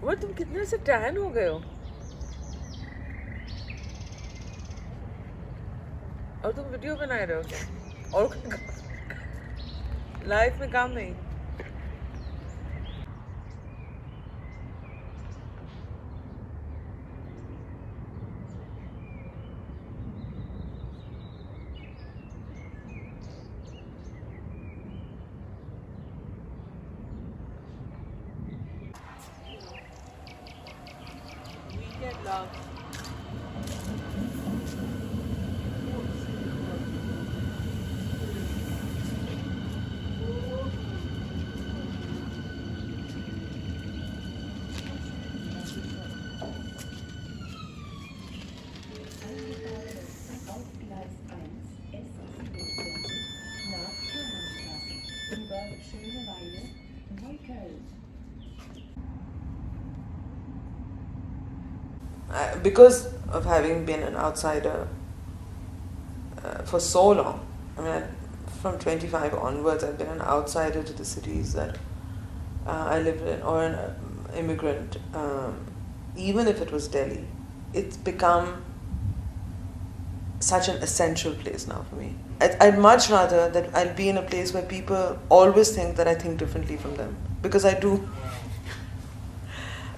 उमर तुम कितने से टैन हो गए हो और तुम वीडियो बना रहे हो क्या और लाइफ में काम नहीं weekend love because of having been an outsider for so long, I mean, from 25 onwards, I've been an outsider to the cities that I lived in, or an immigrant, even if it was Delhi. It's become such an essential place now for me. I'd much rather that I'll be in a place where people always think that I think differently from them, because I do.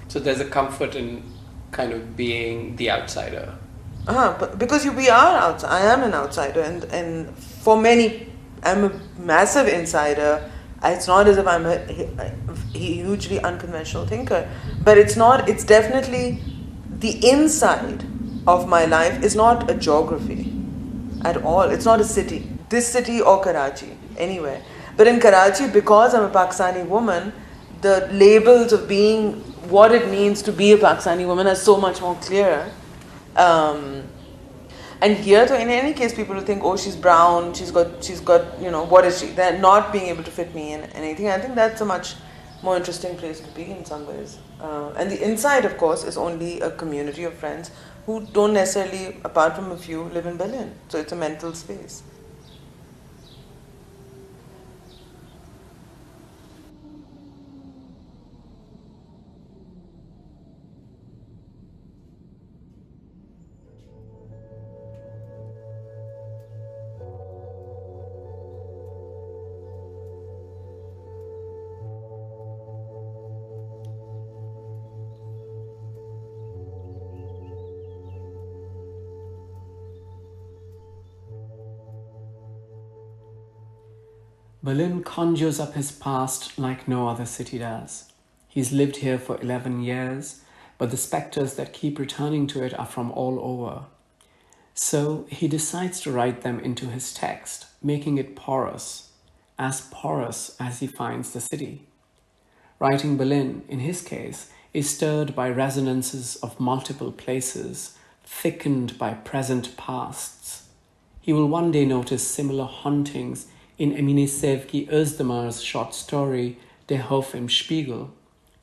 So there's a comfort in kind of being the outsider. Because we are outside. I am an outsider, and for many, I'm a massive insider. It's not as if I'm a hugely unconventional thinker, but it's not. It's definitely the inside of my life is not a geography at all. It's not a city. This city or Karachi, anywhere. But in Karachi, because I'm a Pakistani woman, the labels of being what it means to be a Pakistani woman are so much more clearer. And here, so in any case, people will think, oh, she's brown, she's got, what is she? They're not being able to fit me in anything. I think that's a much more interesting place to be in some ways. And the inside, of course, is only a community of friends who don't necessarily, apart from a few, live in Berlin. So it's a mental space. Berlin conjures up his past like no other city does. He's lived here for 11 years, but the spectres that keep returning to it are from all over. So he decides to write them into his text, making it porous as he finds the city. Writing Berlin, in his case, is stirred by resonances of multiple places, thickened by present pasts. He will one day notice similar hauntings in Emine Sevgi Özdemir's short story Der Hof im Spiegel,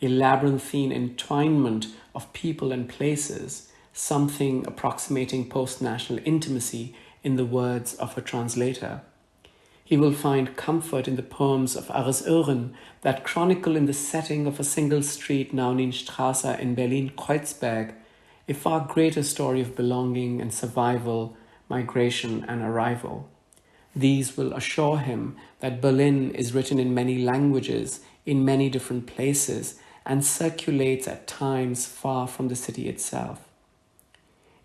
a labyrinthine entwinement of people and places, something approximating post-national intimacy in the words of a translator. He will find comfort in the poems of Aris Ören that chronicle in the setting of a single street, Nauninstraße in Berlin-Kreuzberg, a far greater story of belonging and survival, migration and arrival. These will assure him that Berlin is written in many languages, in many different places, and circulates at times far from the city itself.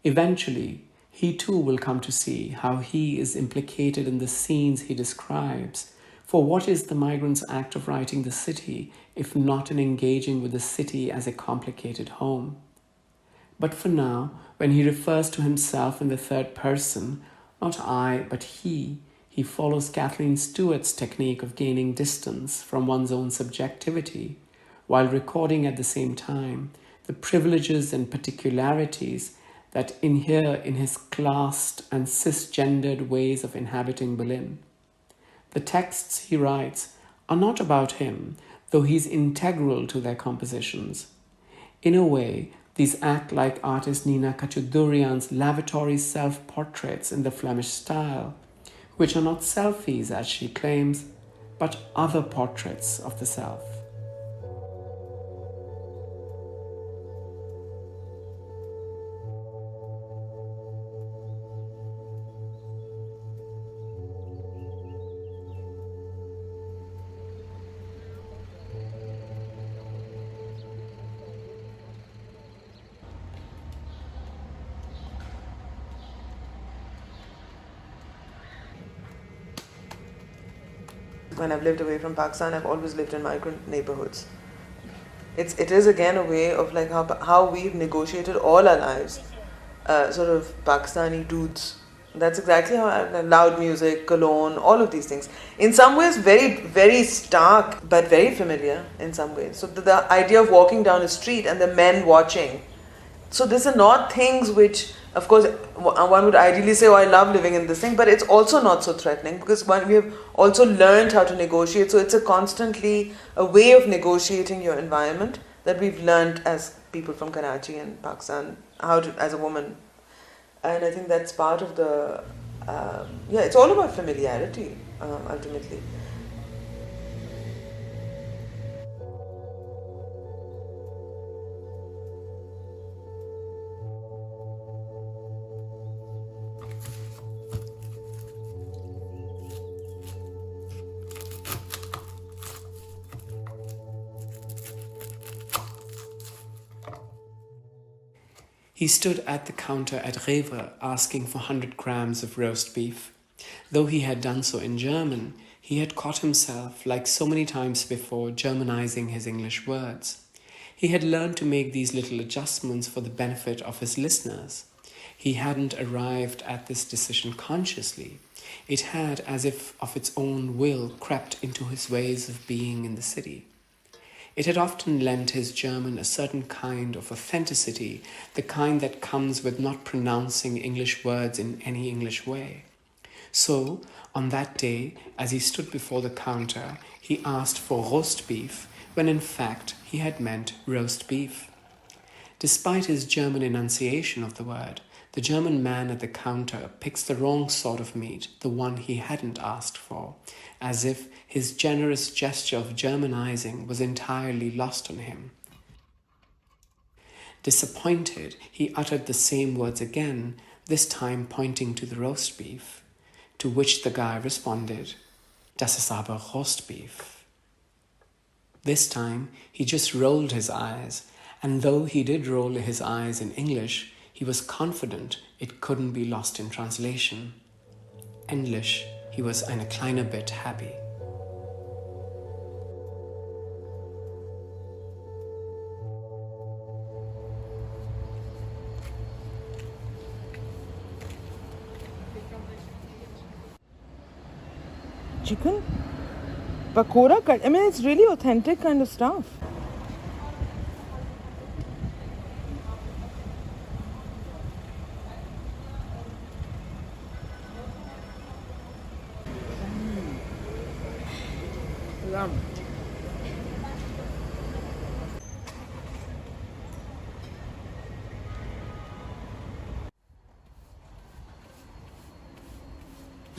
Eventually, he too will come to see how he is implicated in the scenes he describes. For what is the migrant's act of writing the city, if not in engaging with the city as a complicated home? But for now, when he refers to himself in the third person, not I, but he follows Kathleen Stewart's technique of gaining distance from one's own subjectivity, while recording at the same time the privileges and particularities that inhere in his classed and cisgendered ways of inhabiting Berlin. The texts he writes are not about him, though he's integral to their compositions. In a way, these act like artist Nina Kachudurian's lavatory self-portraits in the Flemish style, which are not selfies, as she claims, but other portraits of the self. When I've lived away from Pakistan, I've always lived in migrant neighborhoods. It is again a way of like how we've negotiated all our lives, sort of Pakistani dudes. That's exactly how loud music, cologne, all of these things. In some ways, very, very stark, but very familiar in some ways. So the idea of walking down a street and the men watching. So these are not things which, of course, one would ideally say, oh, I love living in this thing, but it's also not so threatening because we have also learned how to negotiate. So it's constantly a way of negotiating your environment that we've learned as people from Karachi and Pakistan, how to, as a woman. And I think that's part of the, it's all about familiarity, ultimately. He stood at the counter at Rewe asking for 100 grams of roast beef. Though he had done so in German, he had caught himself, like so many times before, Germanizing his English words. He had learned to make these little adjustments for the benefit of his listeners. He hadn't arrived at this decision consciously. It had, as if of its own will, crept into his ways of being in the city. It had often lent his German a certain kind of authenticity, the kind that comes with not pronouncing English words in any English way. So, on that day, as he stood before the counter, he asked for roast beef, when in fact he had meant roast beef. Despite his German enunciation of the word, the German man at the counter picks the wrong sort of meat, the one he hadn't asked for, as if his generous gesture of Germanizing was entirely lost on him. Disappointed, he uttered the same words again, this time pointing to the roast beef, to which the guy responded, "Das ist aber roast beef." This time, he just rolled his eyes, and though he did roll his eyes in English, he was confident it couldn't be lost in translation. English, he was eine kleine bit happy. Chicken? Pakora cut. I mean, it's really authentic kind of stuff.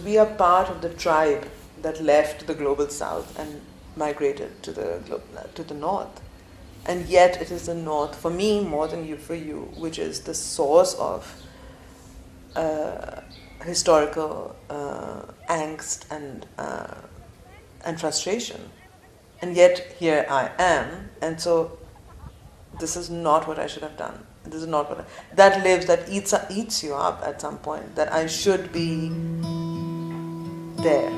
We are part of the tribe that left the global south and migrated to the north. And yet it is the north, for me more than for you, which is the source of historical angst and frustration. And yet here I am, and so this is not what I should have done. This is not what that lives, that eats you up at some point, that I should be there.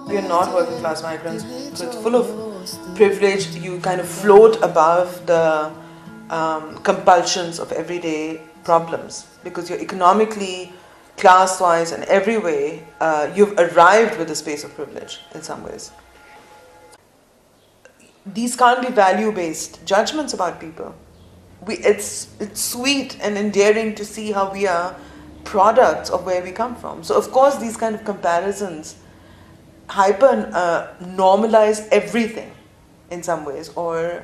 We are we're not working class migrants, so it's full of privilege. You kind of float above the compulsions of everyday problems because you're economically, class-wise, and every way, you've arrived with a space of privilege in some ways. These can't be value-based judgments about people. It's sweet and endearing to see how we are products of where we come from. So of course these kind of comparisons normalize everything in some ways, or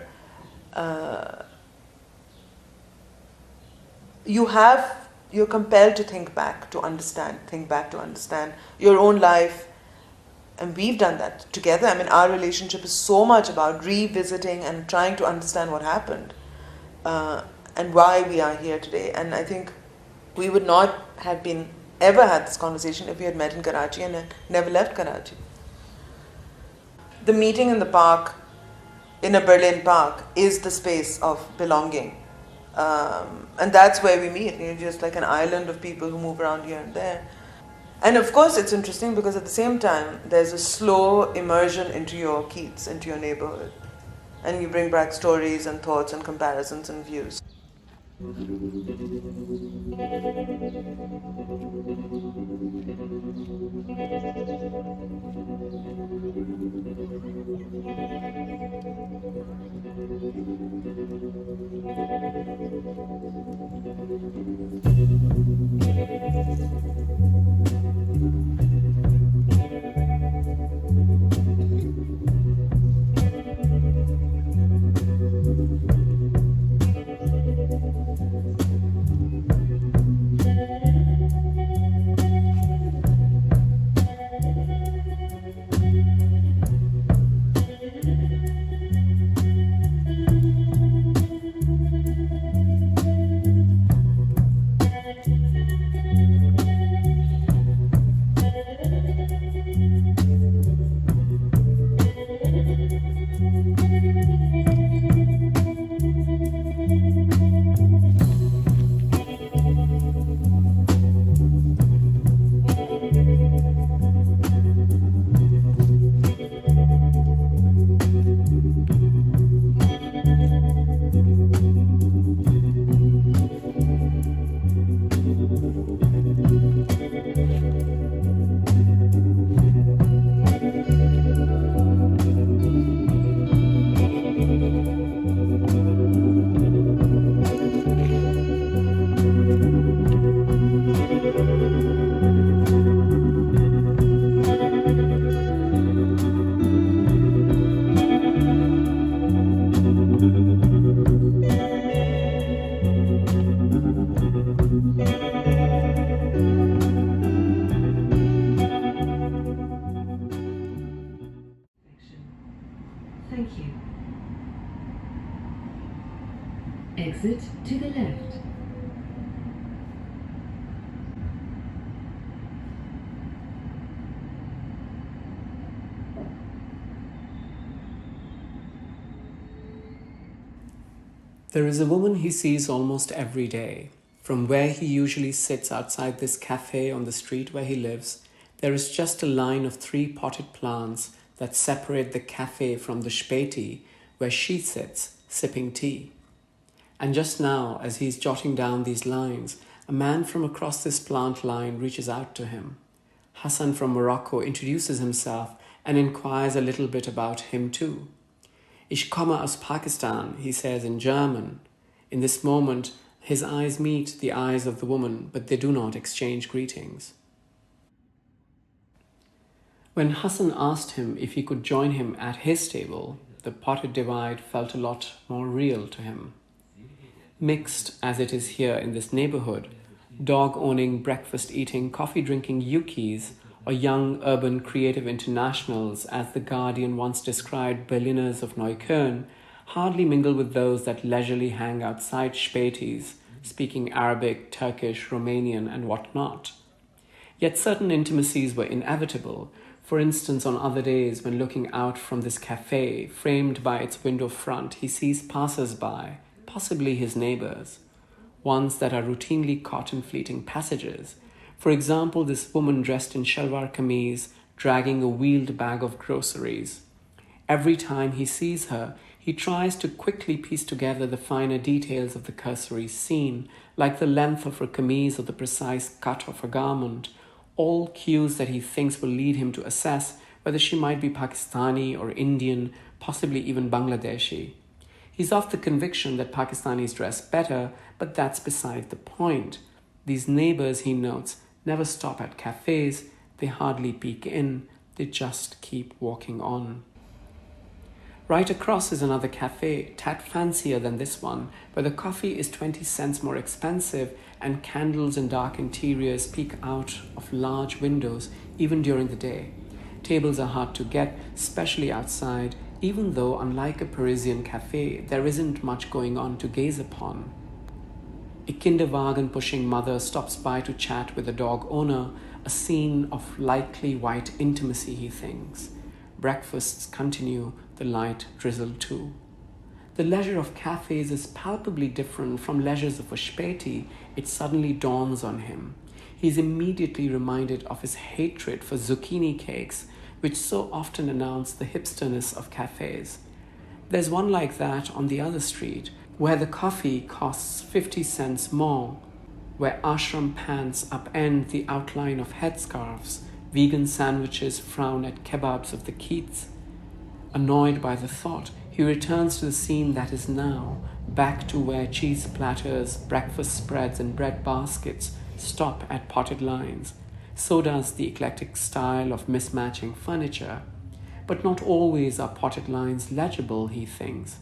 you're compelled to think back to understand your own life. And we've done that together. I mean, our relationship is so much about revisiting and trying to understand what happened and why we are here today. And I think we would not have ever had this conversation if we had met in Karachi and never left Karachi. The meeting in the park, in a Berlin park, is the space of belonging. And that's where we meet. You're just like an island of people who move around here and there. And of course it's interesting because at the same time there's a slow immersion into your kiez, into your neighborhood. And you bring back stories and thoughts and comparisons and views. Thank you. Exit to the left. There is a woman he sees almost every day. From where he usually sits outside this cafe on the street where he lives, there is just a line of 3 potted plants that separate the cafe from the Späti where she sits, sipping tea. And just now, as he's jotting down these lines, a man from across this plant line reaches out to him. Hassan from Morocco introduces himself and inquires a little bit about him too. Ich komme aus Pakistan, he says in German. In this moment, his eyes meet the eyes of the woman, but they do not exchange greetings. When Hassan asked him if he could join him at his table, the potted divide felt a lot more real to him. Mixed as it is here in this neighborhood, dog-owning, breakfast-eating, coffee-drinking Yukis or young urban creative internationals, as The Guardian once described Berliners of Neukölln, hardly mingle with those that leisurely hang outside Spätis, speaking Arabic, Turkish, Romanian, and whatnot. Yet certain intimacies were inevitable. For instance, on other days when looking out from this cafe, framed by its window front, he sees passers-by, possibly his neighbors, ones that are routinely caught in fleeting passages. For example, this woman dressed in shalwar kameez, dragging a wheeled bag of groceries. Every time he sees her, he tries to quickly piece together the finer details of the cursory scene, like the length of her kameez or the precise cut of her garment, all cues that he thinks will lead him to assess whether she might be Pakistani or Indian, possibly even Bangladeshi. He's of the conviction that Pakistanis dress better, but that's beside the point. These neighbors, he notes, never stop at cafes, they hardly peek in, they just keep walking on. Right across is another cafe, tad fancier than this one, where the coffee is 20 cents more expensive and candles in dark interiors peek out of large windows even during the day. Tables are hard to get, especially outside, even though, unlike a Parisian cafe, there isn't much going on to gaze upon. A kinderwagen-pushing mother stops by to chat with the dog owner, a scene of likely white intimacy, he thinks. Breakfasts continue, the light drizzle too. The leisure of cafes is palpably different from leisures of a Späti, it suddenly dawns on him. He's immediately reminded of his hatred for zucchini cakes, which so often announce the hipsterness of cafes. There's one like that on the other street, where the coffee costs 50 cents more, where ashram pants upend the outline of headscarves, vegan sandwiches frown at kebabs of the Keats. Annoyed by the thought, he returns to the scene that is now, back to where cheese platters, breakfast spreads, and bread baskets stop at potted lines. So does the eclectic style of mismatching furniture. But not always are potted lines legible, he thinks.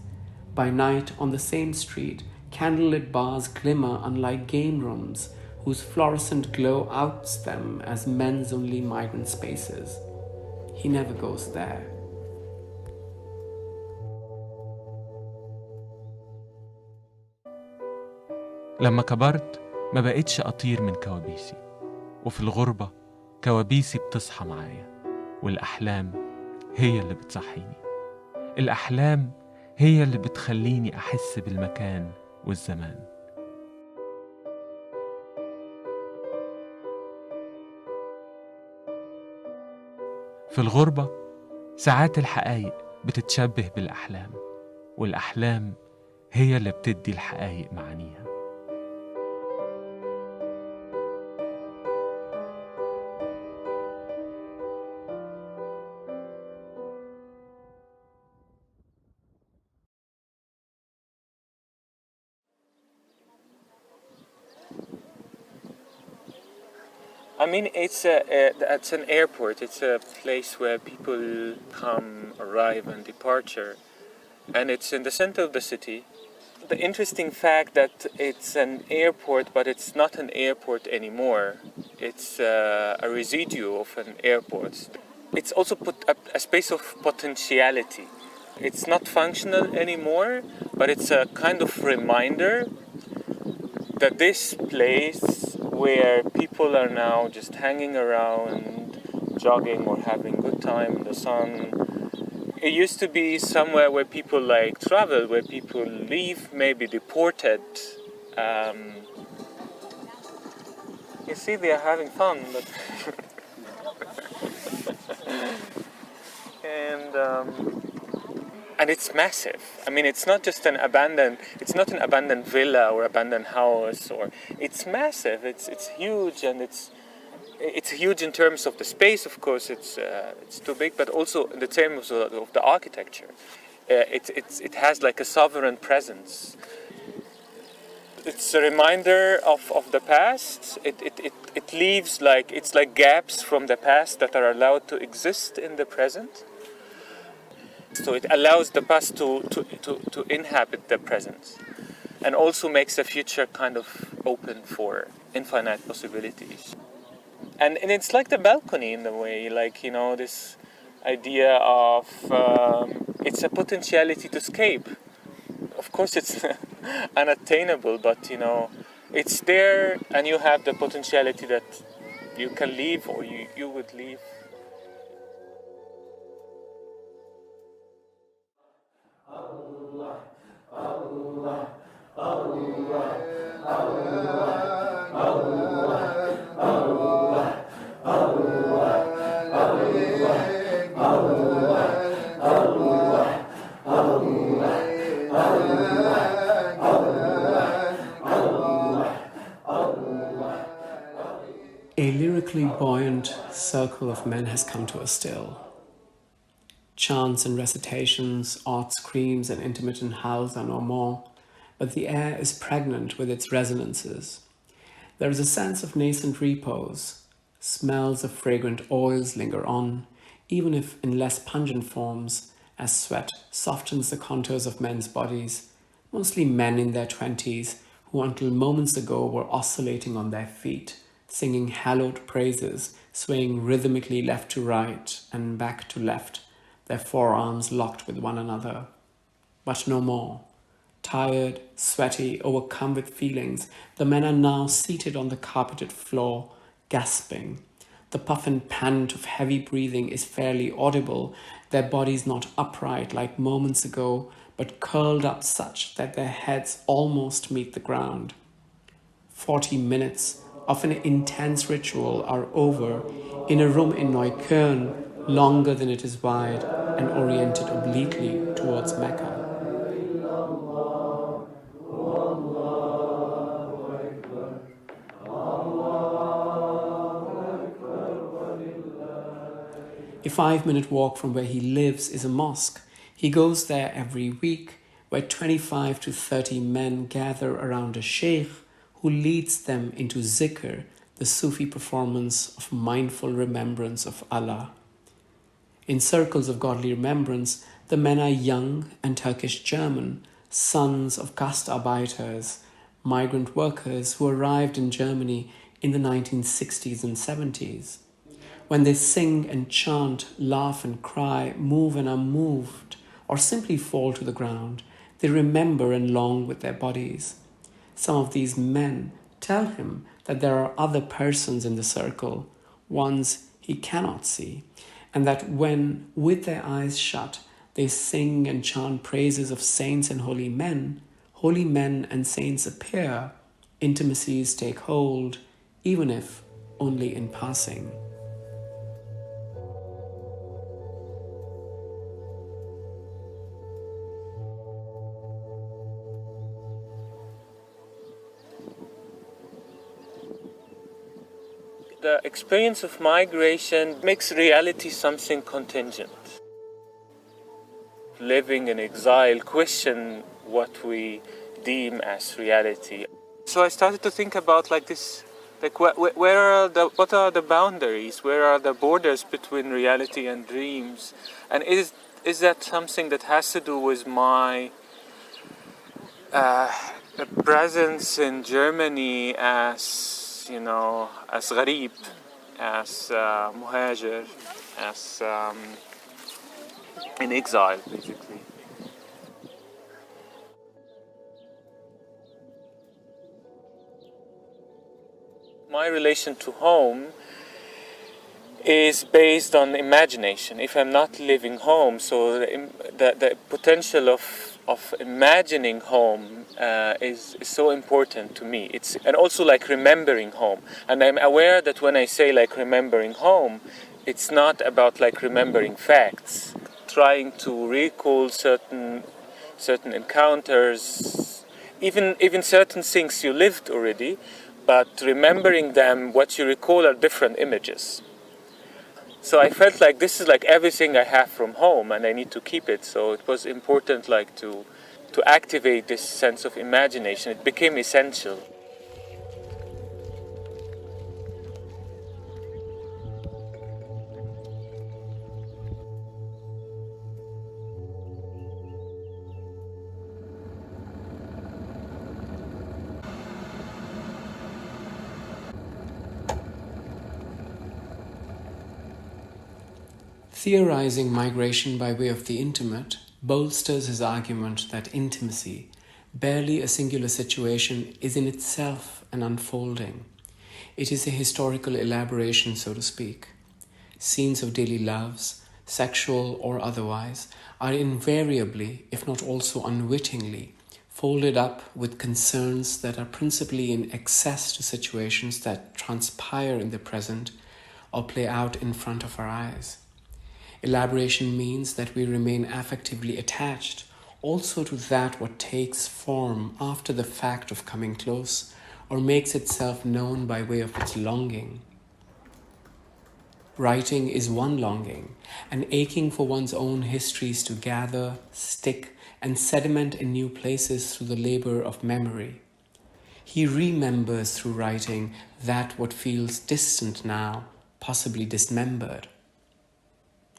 By night, on the same street, candlelit bars glimmer unlike game rooms, whose fluorescent glow outs them as men's-only migrant spaces. He never goes there. لما كبرت ما بقتش أطير من كوابيسي، وفي الغربة كوابيسي بتصحى معايا، والأحلام هي اللي بتصحيني. الأحلام هي اللي بتخليني أحس بالمكان والزمان. في الغربة ساعات الحقايق بتتشبه بالأحلام، والأحلام هي اللي بتدي الحقايق معانيها. I mean, it's an airport. It's a place where people come, arrive, and departure, and it's in the center of the city. The interesting fact that it's an airport, but it's not an airport anymore. It's a residue of an airport. It's also put a space of potentiality. It's not functional anymore, but it's a kind of reminder that this place where people are now just hanging around, jogging or having a good time in the sun, it used to be somewhere where people like travel, where people leave, maybe deported. You see, they are having fun, but and it's massive. I mean, it's not just an abandoned villa or abandoned house, or it's massive. It's huge, and it's huge in terms of the space. Of course, it's too big, but also in the terms of the architecture. It has like a sovereign presence. It's a reminder of the past. It leaves it's like gaps from the past that are allowed to exist in the present. So it allows the past to inhabit the present, and also makes the future kind of open for infinite possibilities. And it's like the balcony in a way, like, you know, this idea of it's a potentiality to escape. Of course, it's unattainable, but, you know, it's there, and you have the potentiality that you can leave, or you would leave. A lyrically buoyant circle of men has come to a still. Chants and recitations, odd screams and intermittent howls are no more, but the air is pregnant with its resonances. There is a sense of nascent repose. Smells of fragrant oils linger on, even if in less pungent forms, as sweat softens the contours of men's bodies, mostly men in their 20s who until moments ago were oscillating on their feet, singing hallowed praises, swaying rhythmically left to right and back to left, their forearms locked with one another. But no more. Tired, sweaty, overcome with feelings, the men are now seated on the carpeted floor, gasping. The puff and pant of heavy breathing is fairly audible, their bodies not upright like moments ago, but curled up such that their heads almost meet the ground. 40 minutes of an intense ritual are over in a room in Neukölln, longer than it is wide and oriented obliquely towards Mecca. A 5-minute walk from where he lives is a mosque. He goes there every week, where 25 to 30 men gather around a sheikh who leads them into zikr, the Sufi performance of mindful remembrance of Allah. In circles of godly remembrance, the men are young and Turkish-German, sons of Gastarbeiters, migrant workers who arrived in Germany in the 1960s and 70s. When they sing and chant, laugh and cry, move and are moved, or simply fall to the ground, they remember and long with their bodies. Some of these men tell him that there are other persons in the circle, ones he cannot see, and that when, with their eyes shut, they sing and chant praises of saints and holy men and saints appear, intimacies take hold, even if only in passing. The experience of migration makes reality something contingent. Living in exile question what we deem as reality. So I started to think about what are the boundaries? Where are the borders between reality and dreams? And is that something that has to do with my presence in Germany as as gharib, as muhajir, as in exile, basically. My relation to home is based on imagination. If I'm not living home, so the potential of imagining home is so important to me. And also like remembering home. And I'm aware that when I say like remembering home, it's not about like remembering facts. Trying to recall certain encounters, even certain things you lived already, but remembering them, what you recall are different images. So I felt like this is like everything I have from home and I need to keep it. So it was important like to activate this sense of imagination. It became essential. Theorizing migration by way of the intimate bolsters his argument that intimacy, barely a singular situation, is in itself an unfolding. It is a historical elaboration, so to speak. Scenes of daily loves, sexual or otherwise, are invariably, if not also unwittingly, folded up with concerns that are principally in excess to situations that transpire in the present or play out in front of our eyes. Elaboration means that we remain affectively attached also to that what takes form after the fact of coming close or makes itself known by way of its longing. Writing is one longing, an aching for one's own histories to gather, stick, and sediment in new places through the labor of memory. He remembers through writing that what feels distant now, possibly dismembered.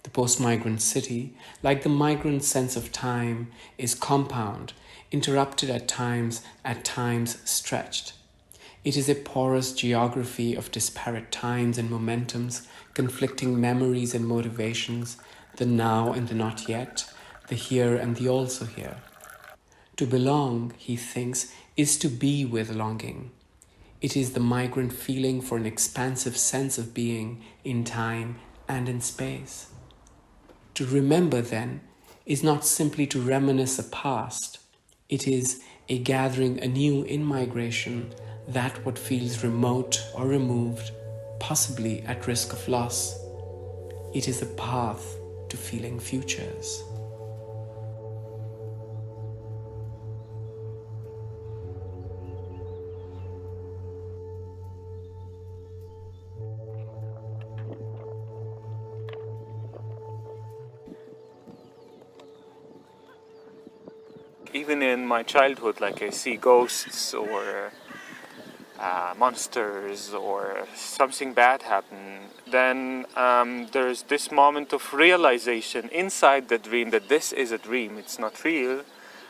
The post-migrant city, like the migrant sense of time, is compound, interrupted at times stretched. It is a porous geography of disparate times and momentums, conflicting memories and motivations, the now and the not yet, the here and the also here. To belong, he thinks, is to be with longing. It is the migrant feeling for an expansive sense of being in time and in space. To remember, then, is not simply to reminisce a past. It is a gathering anew in migration that what feels remote or removed, possibly at risk of loss. It is a path to feeling futures. Even in my childhood, like I see ghosts or monsters or something bad happen, then there's this moment of realization inside the dream that this is a dream, it's not real,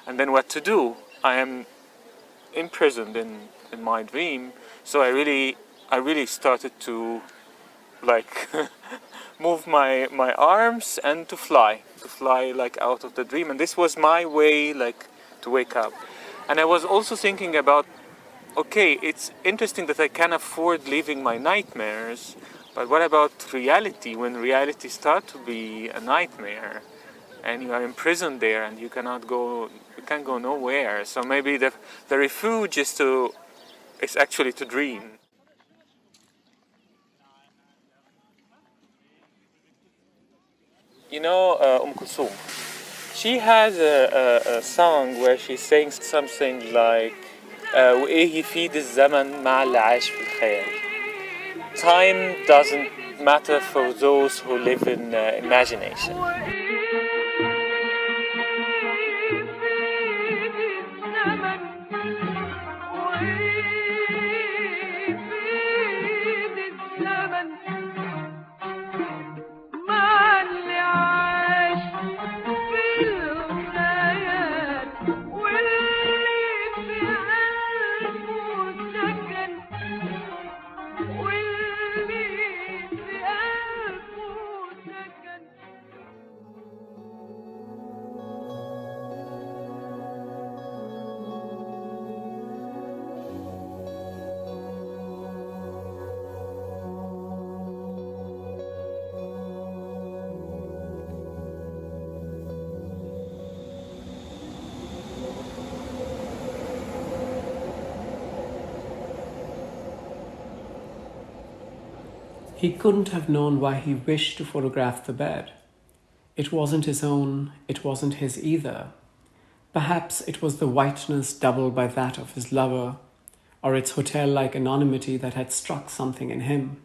and then what to do? I am imprisoned in my dream, so I really started to like move my arms and to fly like out of the dream, and this was my way like to wake up. And I was also thinking about, okay, it's interesting that I can afford living my nightmares, but what about reality, when reality starts to be a nightmare and you are imprisoned there and you can't go nowhere? So maybe the refuge is actually to dream. You know, Kulthum, she has a song where she's saying something like وإيه يفيد الزمن مع اللي عايش في الخيال. Time doesn't matter for those who live in imagination. He couldn't have known why he wished to photograph the bed. It wasn't his own, it wasn't his either. Perhaps it was the whiteness doubled by that of his lover, or its hotel-like anonymity that had struck something in him.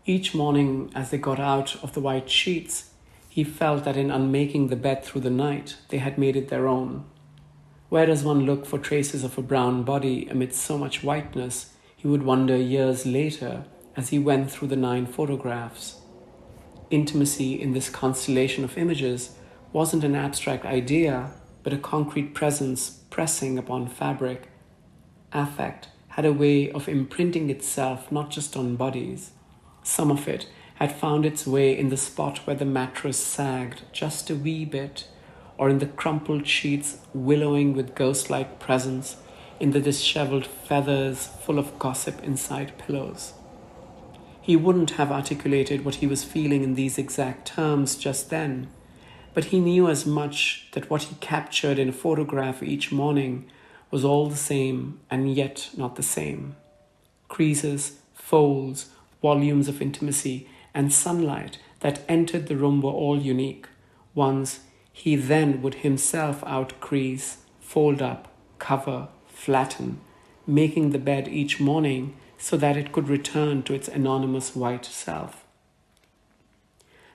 Each morning, as they got out of the white sheets, he felt that in unmaking the bed through the night, they had made it their own. Where does one look for traces of a brown body amidst so much whiteness, he would wonder years later, as he went through the 9 photographs. Intimacy in this constellation of images wasn't an abstract idea, but a concrete presence pressing upon fabric. Affect had a way of imprinting itself not just on bodies. Some of it had found its way in the spot where the mattress sagged just a wee bit, or in the crumpled sheets willowing with ghost-like presence, in the disheveled feathers full of gossip inside pillows. He wouldn't have articulated what he was feeling in these exact terms just then, but he knew as much that what he captured in a photograph each morning was all the same and yet not the same. Creases, folds, volumes of intimacy, and sunlight that entered the room were all unique, ones he then would himself out-crease, fold up, cover, flatten, making the bed each morning so that it could return to its anonymous white self.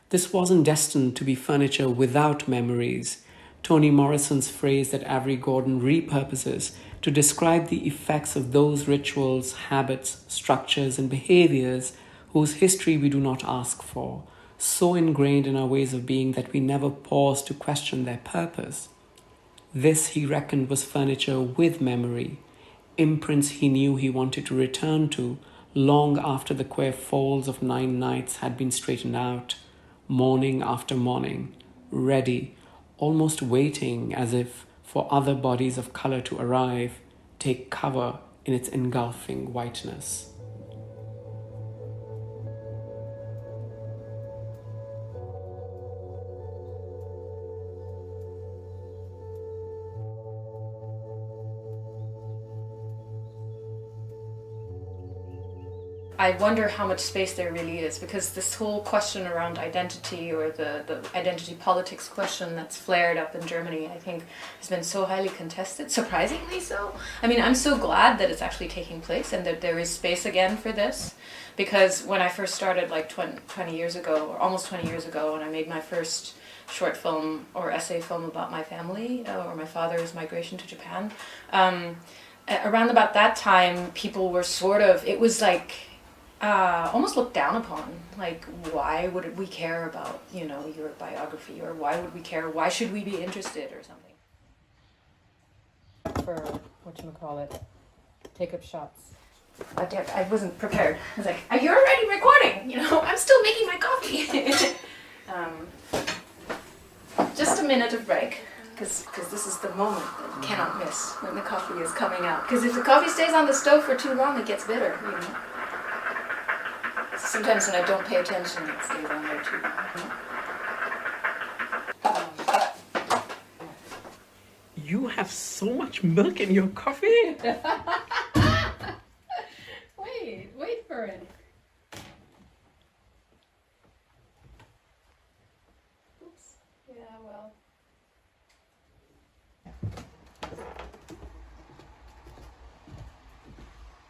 This wasn't destined to be furniture without memories, Toni Morrison's phrase that Avery Gordon repurposes to describe the effects of those rituals, habits, structures, and behaviors whose history we do not ask for, so ingrained in our ways of being that we never pause to question their purpose. This, he reckoned, was furniture with memory, imprints he knew he wanted to return to long after the queer folds of 9 nights had been straightened out, morning after morning, ready, almost waiting as if for other bodies of color to arrive, take cover in its engulfing whiteness. I wonder how much space there really is, because this whole question around identity, or the identity politics question that's flared up in Germany, I think has been so highly contested, surprisingly so. I mean, I'm so glad that it's actually taking place and that there is space again for this, because when I first started like 20 years ago, or almost 20 years ago, when I made my first short film or essay film about my family, or my father's migration to Japan, around about that time, people were sort of, it was like, almost looked down upon, like, why would we care about, you know, your biography, or why would we care, why should we be interested, or something. For whatchamacallit, take up shots. I wasn't prepared. I was like, you're already recording, you know, I'm still making my coffee. Just a minute of break, because this is the moment that you cannot miss when the coffee is coming out. Because if the coffee stays on the stove for too long, it gets bitter, you know. Sometimes when I don't pay attention, it stays on there too long. You have so much milk in your coffee? Wait for it. Oops. Yeah, well.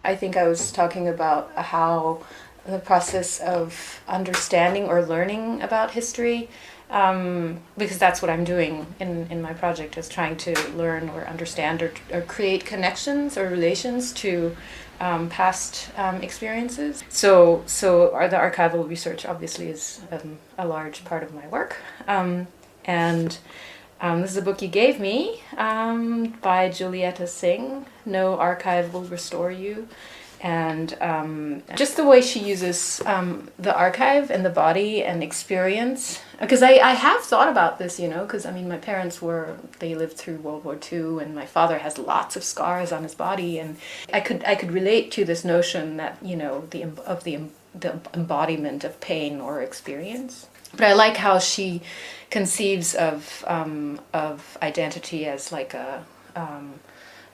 I think I was talking about how the process of understanding or learning about history, because that's what I'm doing in my project, is trying to learn or understand or create connections or relations to past experiences. So the archival research obviously is a large part of my work. And this is a book you gave me by Julieta Singh, No Archive Will Restore You. And just the way she uses the archive and the body and experience. Because I have thought about this, you know, because I mean, my parents they lived through World War II, and my father has lots of scars on his body, and I could relate to this notion that, you know, the embodiment of pain or experience. But I like how she conceives of identity as like an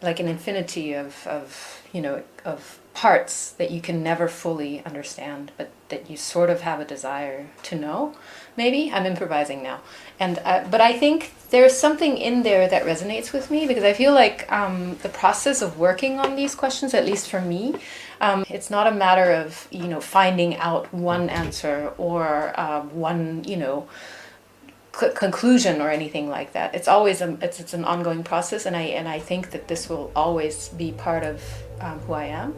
infinity of you know, of parts that you can never fully understand, but that you sort of have a desire to know. Maybe I'm improvising now, but I think there's something in there that resonates with me, because I feel like the process of working on these questions, at least for me, it's not a matter of, you know, finding out one answer or one, you know, conclusion or anything like that. It's always it's an ongoing process, and I think that this will always be part of who I am.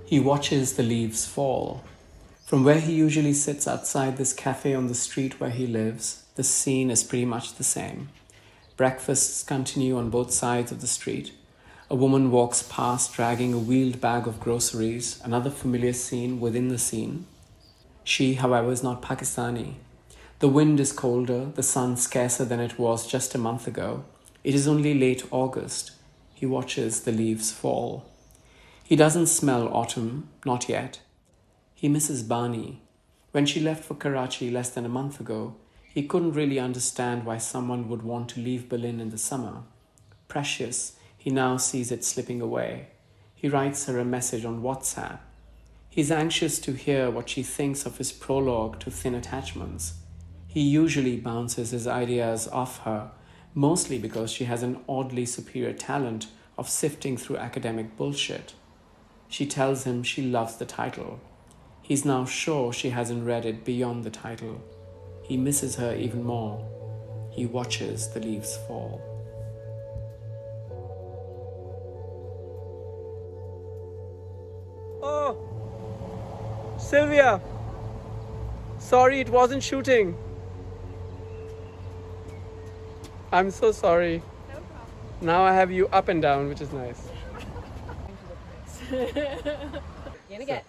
He watches the leaves fall. From where he usually sits outside this cafe on the street where he lives, the scene is pretty much the same. Breakfasts continue on both sides of the street. A woman walks past dragging a wheeled bag of groceries, another familiar scene within the scene. She, however, is not Pakistani. The wind is colder, the sun scarcer than it was just a month ago. It is only late August. He watches the leaves fall. He doesn't smell autumn, not yet. He misses Bani. When she left for Karachi less than a month ago, he couldn't really understand why someone would want to leave Berlin in the summer. Precious, he now sees it slipping away. He writes her a message on WhatsApp. He's anxious to hear what she thinks of his prologue to Thin Attachments. He usually bounces his ideas off her, mostly because she has an oddly superior talent of sifting through academic bullshit. She tells him she loves the title. He's now sure she hasn't read it beyond the title. He misses her even more. He watches the leaves fall. Oh, Sylvia. Sorry, it wasn't shooting. I'm so sorry. No problem. Now I have you up and down, which is nice. Gonna get.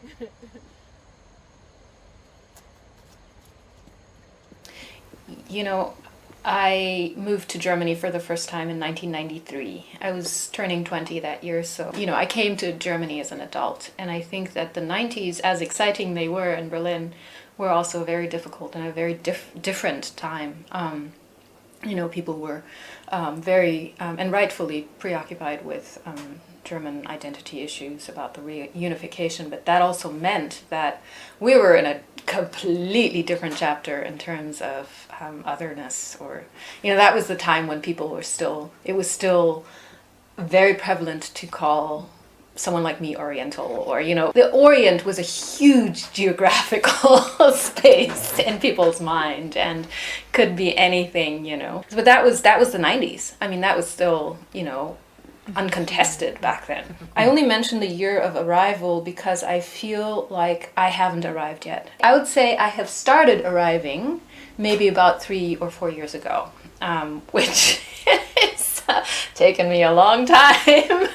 You know, I moved to Germany for the first time in 1993. I was turning 20 that year, so, you know, I came to Germany as an adult. And I think that the 90s, as exciting they were in Berlin, were also very difficult and a very different time. You know, people were very, and rightfully, preoccupied with German identity issues about the reunification, but that also meant that we were in a completely different chapter in terms of otherness, or, you know, that was the time when people were still, it was still very prevalent to call someone like me Oriental, or, you know, the Orient was a huge geographical space in people's mind and could be anything, you know. But that was the 90s. I mean, that was still, you know, uncontested back then. I only mentioned the year of arrival because I feel like I haven't arrived yet. I would say I have started arriving maybe about 3 or 4 years ago, which is taken me a long time.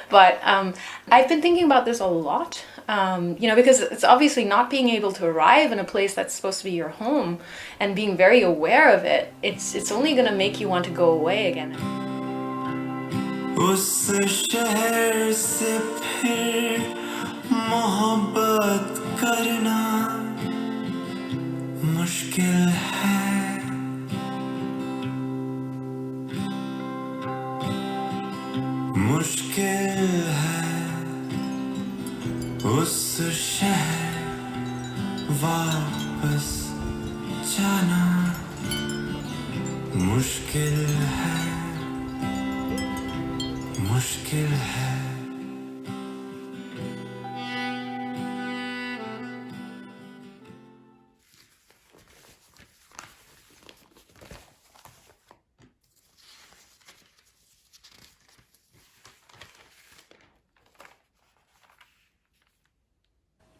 But I've been thinking about this a lot, you know, because it's obviously not being able to arrive in a place that's supposed to be your home and being very aware of it. It's only going to make you want to go away again. उस शहर से फिर मोहब्बत करना मुश्किल है मुश्किल है उस शहर वापस जाना मुश्किल है मुश्किल है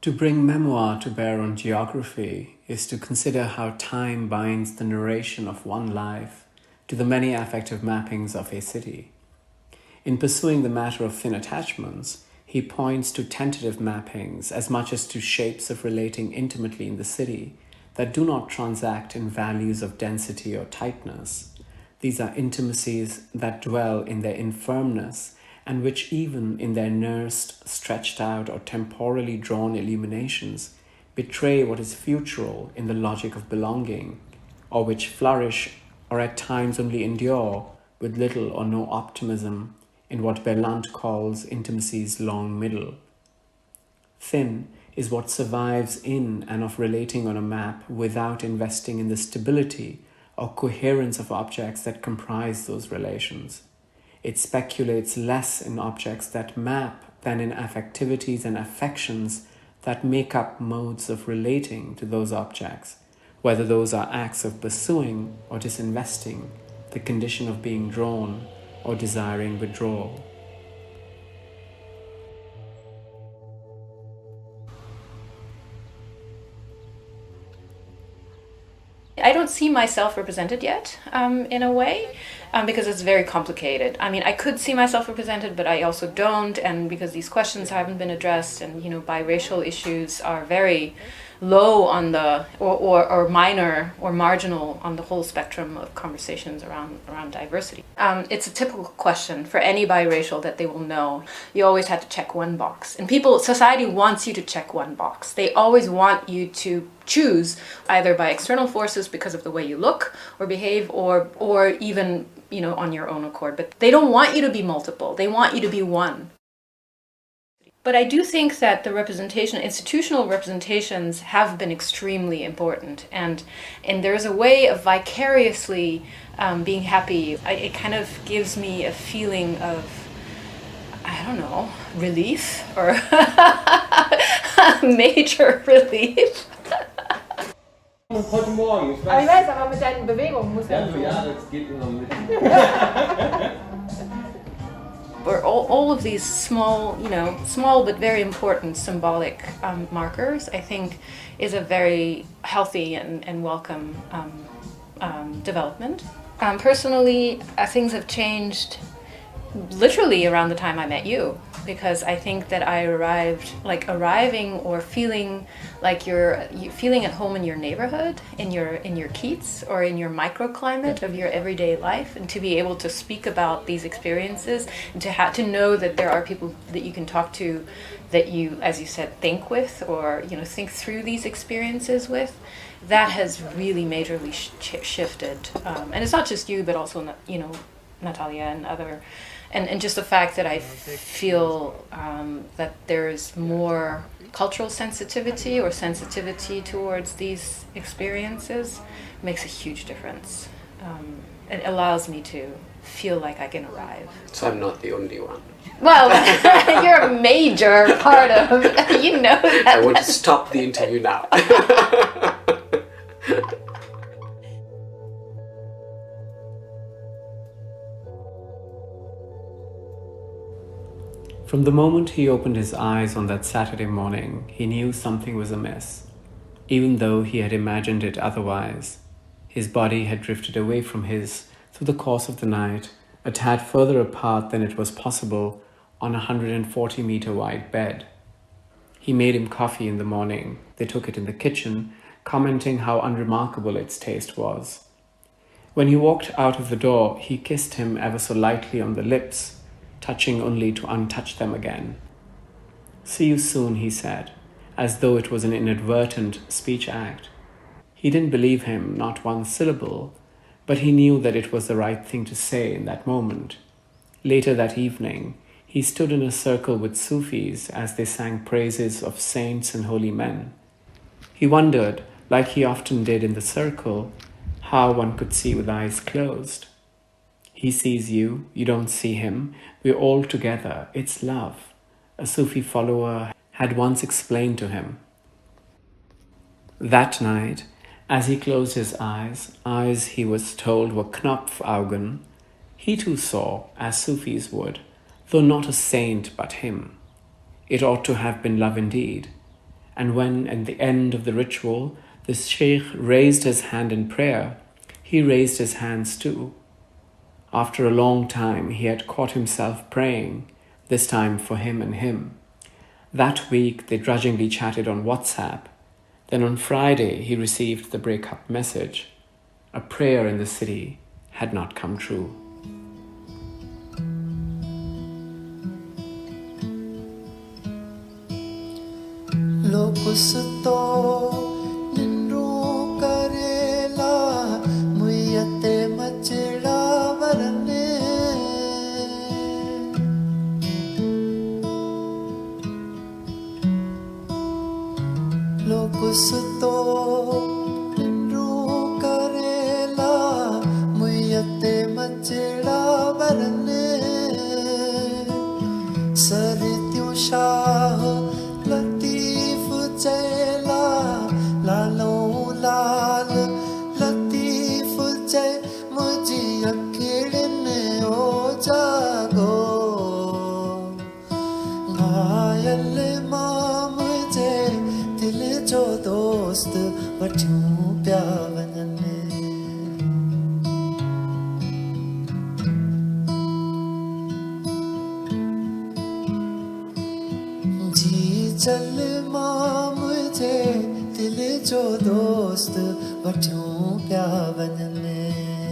To bring memoir to bear on geography is to consider how time binds the narration of one life to the many affective mappings of a city. In pursuing the matter of thin attachments, he points to tentative mappings as much as to shapes of relating intimately in the city that do not transact in values of density or tightness. These are intimacies that dwell in their infirmness and which even in their nursed, stretched out or temporally drawn illuminations betray what is futural in the logic of belonging, or which flourish or at times only endure with little or no optimism in what Berlant calls intimacy's long middle. Thin is what survives in and of relating on a map without investing in the stability or coherence of objects that comprise those relations. It speculates less in objects that map than in affectivities and affections that make up modes of relating to those objects, whether those are acts of pursuing or disinvesting, the condition of being drawn or desiring withdrawal. I don't see myself represented yet, in a way. because it's very complicated. I mean, I could see myself represented, but I also don't, and because these questions haven't been addressed, and biracial issues are very low on the or minor or marginal on the whole spectrum of conversations around diversity. It's a typical question for any biracial that they will know. You always have to check one box, and society wants you to check one box. They always want you to choose either by external forces because of the way you look or behave, or even on your own accord. But they don't want you to be multiple. They want you to be one. But I do think that the institutional representations have been extremely important, and there's a way of vicariously being happy. It kind of gives me a feeling of, I don't know, relief or major relief. Heute Morgen. Aber ich weiß, aber mit deinen Bewegungen muss ja, das geht immer mit. Or all of these small but very important symbolic markers, I think, is a very healthy and welcome development. Personally, things have changed literally around the time I met you, because I think that I arriving or feeling like you're feeling at home in your neighborhood, in your Keats, or in your microclimate of your everyday life, and to be able to speak about these experiences, and to know that there are people that you can talk to, that you, as you said, think with, or think through these experiences with, that has really majorly shifted. And it's not just you, but also Natalia and other. And just the fact that I feel that there's more cultural sensitivity or sensitivity towards these experiences makes a huge difference. It allows me to feel like I can arrive. So I'm not the only one. Well, you're a major part of, that. I want to stop the interview now. From the moment he opened his eyes on that Saturday morning, he knew something was amiss, even though he had imagined it otherwise. His body had drifted away from his through the course of the night, a tad further apart than it was possible on a 140-meter wide bed. He made him coffee in the morning. They took it in the kitchen, commenting how unremarkable its taste was. When he walked out of the door, he kissed him ever so lightly on the lips, touching only to untouch them again. "See you soon," he said, as though it was an inadvertent speech act. He didn't believe him, not one syllable, but he knew that it was the right thing to say in that moment. Later that evening, he stood in a circle with Sufis as they sang praises of saints and holy men. He wondered, like he often did in the circle, how one could see with eyes closed. He sees you, you don't see him, we're all together, it's love, a Sufi follower had once explained to him. That night, as he closed his eyes he was told were Knopfaugen, he too saw, as Sufis would, though not a saint but him. It ought to have been love indeed. And when, at the end of the ritual, the sheikh raised his hand in prayer, he raised his hands too. After a long time, he had caught himself praying, this time for him and him. That week, they grudgingly chatted on WhatsApp. Then on Friday, he received the breakup message. A prayer in the city had not come true. जो दोस्त वठूं पिया वञनि